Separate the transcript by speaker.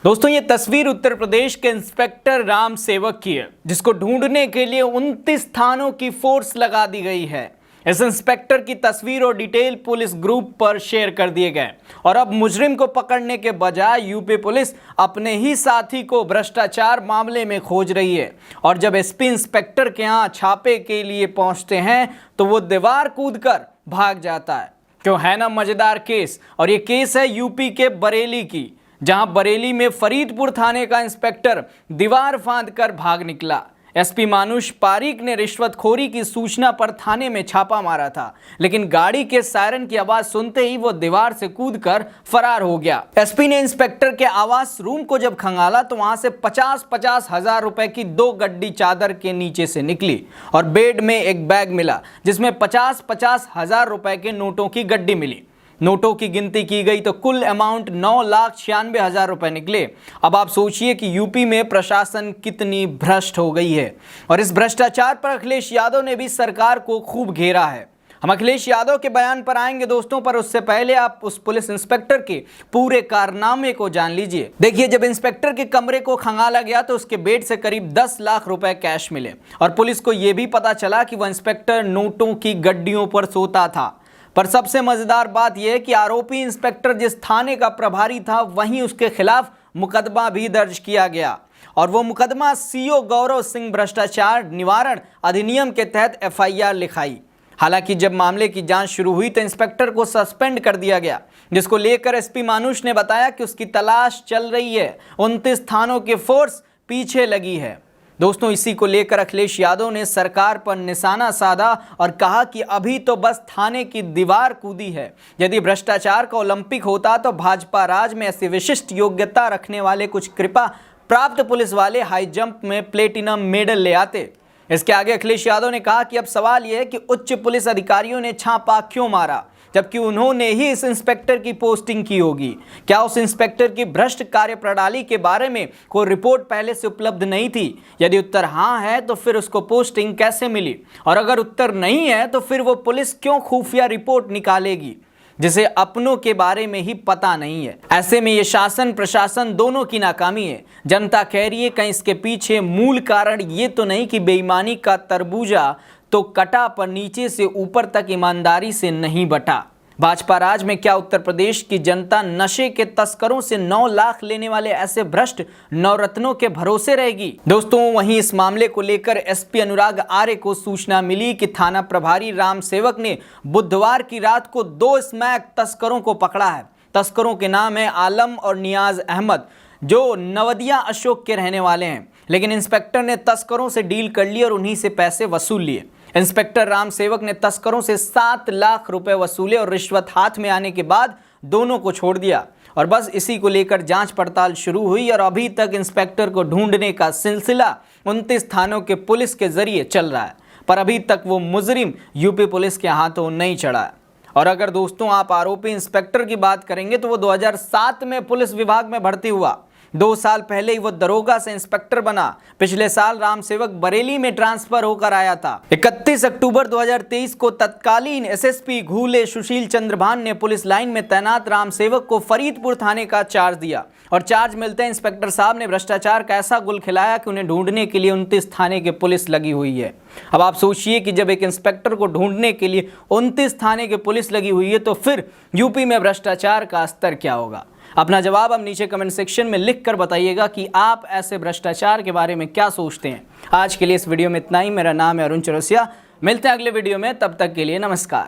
Speaker 1: दोस्तों ये तस्वीर उत्तर प्रदेश के इंस्पेक्टर राम सेवक की है, जिसको ढूंढने के लिए 29 थानों की फोर्स लगा दी गई है। इस इंस्पेक्टर की तस्वीर और डिटेल पुलिस ग्रुप पर शेयर कर दिए गए और अब मुजरिम को पकड़ने के बजाय यूपी पुलिस अपने ही साथी को भ्रष्टाचार मामले में खोज रही है। और जब एसपी इंस्पेक्टर के यहाँ छापे के लिए पहुंचते हैं तो वो दीवार कूदकर भाग जाता है। क्यों है ना मजेदार केस। और ये केस है यूपी के बरेली की, जहां बरेली में फरीदपुर थाने का इंस्पेक्टर दीवार फांदकर भाग निकला। एसपी मानुष पारीक ने रिश्वतखोरी की सूचना पर थाने में छापा मारा था, लेकिन गाड़ी के सायरन की आवाज सुनते ही वो दीवार से कूदकर फरार हो गया। एसपी ने इंस्पेक्टर के आवास रूम को जब खंगाला तो वहां से 50-50 हजार रुपए की 2 गड्डी चादर के नीचे से निकली और बेड में एक बैग मिला जिसमें 50-50 हजार रुपए के नोटों की गड्डी मिली। नोटों की गिनती की गई तो कुल अमाउंट 9,96,000 रुपए निकले। अब आप सोचिए कि यूपी में प्रशासन कितनी भ्रष्ट हो गई है। और इस भ्रष्टाचार पर अखिलेश यादव ने भी सरकार को खूब घेरा है। हम अखिलेश यादव के बयान पर आएंगे दोस्तों, पर उससे पहले आप उस पुलिस इंस्पेक्टर के पूरे कारनामे को जान लीजिए। देखिए, जब इंस्पेक्टर के कमरे को खंगाला गया तो उसके बेड से करीब 10 लाख रुपए कैश मिले और पुलिस को यह भी पता चला कि वह इंस्पेक्टर नोटों की गड्डियों पर सोता था। पर सबसे मजेदार बात यह है कि आरोपी इंस्पेक्टर जिस थाने का प्रभारी था वहीं उसके खिलाफ मुकदमा भी दर्ज किया गया और वो मुकदमा सीओ गौरव सिंह भ्रष्टाचार निवारण अधिनियम के तहत एफआईआर लिखाई। हालांकि जब मामले की जांच शुरू हुई तो इंस्पेक्टर को सस्पेंड कर दिया गया, जिसको लेकर एसपी मानुष ने बताया कि उसकी तलाश चल रही है। 29 थानों की फोर्स पीछे लगी है। दोस्तों, इसी को लेकर अखिलेश यादव ने सरकार पर निशाना साधा और कहा कि अभी तो बस थाने की दीवार कूदी है। यदि भ्रष्टाचार का ओलंपिक होता तो भाजपा राज में ऐसी विशिष्ट योग्यता रखने वाले कुछ कृपा प्राप्त पुलिस वाले हाई जंप में प्लेटिनम मेडल ले आते। इसके आगे अखिलेश यादव ने कहा कि अब सवाल यह है कि उच्च पुलिस अधिकारियों ने छापा क्यों मारा, जबकि उन्होंने ही इस इंस्पेक्टर की पोस्टिंग की होगी। क्या उस इंस्पेक्टर की भ्रष्ट कार्यप्रणाली के बारे में कोई रिपोर्ट पहले से उपलब्ध नहीं थी? यदि उत्तर हाँ है तो फिर उसको पोस्टिंग कैसे मिली, और अगर उत्तर नहीं है तो फिर वो पुलिस क्यों खुफिया रिपोर्ट निकालेगी जिसे अपनों के बारे में ही पता नहीं है। ऐसे में ये शासन प्रशासन दोनों की नाकामी है। जनता कह रही है कहीं इसके पीछे मूल कारण ये तो नहीं कि बेईमानी का तरबूजा तो कटा पर नीचे से ऊपर तक ईमानदारी से नहीं बटा। भाजपा राज में क्या उत्तर प्रदेश की जनता नशे के तस्करों से 9 लाख लेने वाले ऐसे भ्रष्ट नवरत्नों के भरोसे रहेगी? दोस्तों, वहीं इस मामले को लेकर एसपी अनुराग आर्य को सूचना मिली कि थाना प्रभारी राम सेवक ने बुधवार की रात को 2 स्मैक तस्करों को पकड़ा है। तस्करों के नाम है आलम और नियाज अहमद, जो नवदिया अशोक के रहने वाले हैं। लेकिन इंस्पेक्टर ने तस्करों से डील कर ली और उन्हीं से पैसे वसूल लिए। इंस्पेक्टर राम सेवक ने तस्करों से 7 लाख रुपए वसूले और रिश्वत हाथ में आने के बाद दोनों को छोड़ दिया। और बस इसी को लेकर जांच पड़ताल शुरू हुई और अभी तक इंस्पेक्टर को ढूंढने का सिलसिला 29 थानों के पुलिस के जरिए चल रहा है, पर अभी तक वो मुजरिम यूपी पुलिस के हाथों नहीं चढ़ा है। और अगर दोस्तों आप आरोपी इंस्पेक्टर की बात करेंगे तो वो 2007 में पुलिस विभाग में भर्ती हुआ। 2 साल पहले ही वो दरोगा से इंस्पेक्टर बना। पिछले साल राम सेवक बरेली में ट्रांसफर होकर आया था। 31 अक्टूबर 2023 को तत्कालीन एसएसपी घूले सुशील चंद्र भान ने पुलिस लाइन में तैनात राम सेवक को फरीदपुर थाने का चार्ज दिया और चार्ज मिलते हैं इंस्पेक्टर साहब ने भ्रष्टाचार का ऐसा गुल खिलाया कि उन्हें ढूंढने के लिए 29 थाने के पुलिस लगी हुई है। अब आप सोचिए कि जब एक इंस्पेक्टर को ढूंढने के लिए 29 थाने के पुलिस लगी हुई है तो फिर यूपी में भ्रष्टाचार का स्तर क्या होगा? अपना जवाब हम नीचे कमेंट सेक्शन में लिख कर बताइएगा कि आप ऐसे भ्रष्टाचार के बारे में क्या सोचते हैं। आज के लिए इस वीडियो में इतना ही। मेरा नाम है अरुण चौरसिया। मिलते हैं अगले वीडियो में, तब तक के लिए नमस्कार।